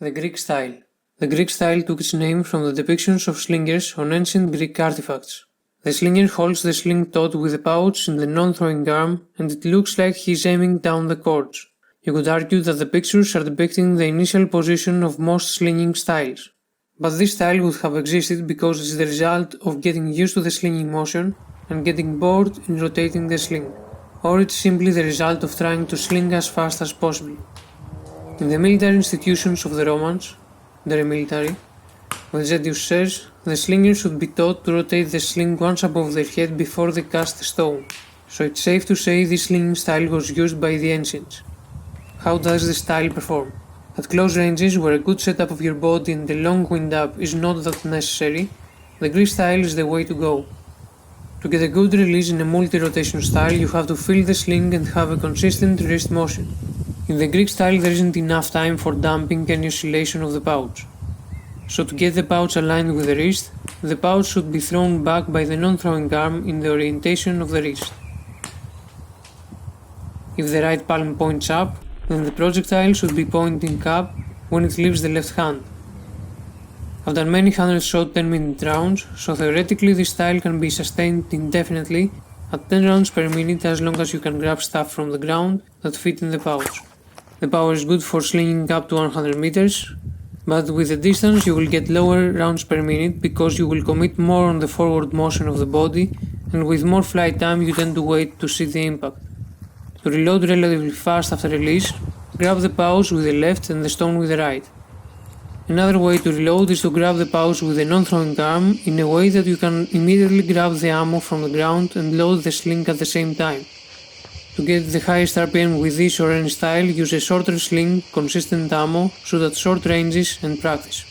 The Greek style. The Greek style took its name from the depictions of slingers on ancient Greek artifacts. The slinger holds the sling taut with a pouch in the non-throwing arm, and it looks like he is aiming down the cords. You could argue that the pictures are depicting the initial position of most slinging styles. But this style would have existed because it's the result of getting used to the slinging motion and getting bored in rotating the sling, or it's simply the result of trying to sling as fast as possible. In the military institutions of the Romans, the Re Militari, Vegetius says the slinger should be taught to rotate the sling once above their head before they cast a stone, so it's safe to say this slinging style was used by the ancients. How does this style perform? At close ranges where a good setup of your body and a long wind-up is not that necessary, the Greek style is the way to go. To get a good release in a multi-rotation style, you have to feel the sling and have a consistent wrist motion. In the Greek style there isn't enough time for damping any oscillation of the pouch. So to get the pouch aligned with the wrist, the pouch should be thrown back by the non-throwing arm in the orientation of the wrist. If the right palm points up, then the projectile should be pointing up when it leaves the left hand. I've done many hundred short 10-minute rounds, so theoretically this style can be sustained indefinitely at 10 rounds per minute as long as you can grab stuff from the ground that fit in the pouch. The power is good for slinging up to 100 meters, but with the distance you will get lower rounds per minute because you will commit more on the forward motion of the body, and with more flight time you tend to wait to see the impact. To reload relatively fast after release, grab the pouch with the left and the stone with the right. Another way to reload is to grab the pouch with a non-throwing arm in a way that you can immediately grab the ammo from the ground and load the sling at the same time. To get the highest RPM with this or any style, use a shorter sling, consistent ammo, shoot at short ranges and practice.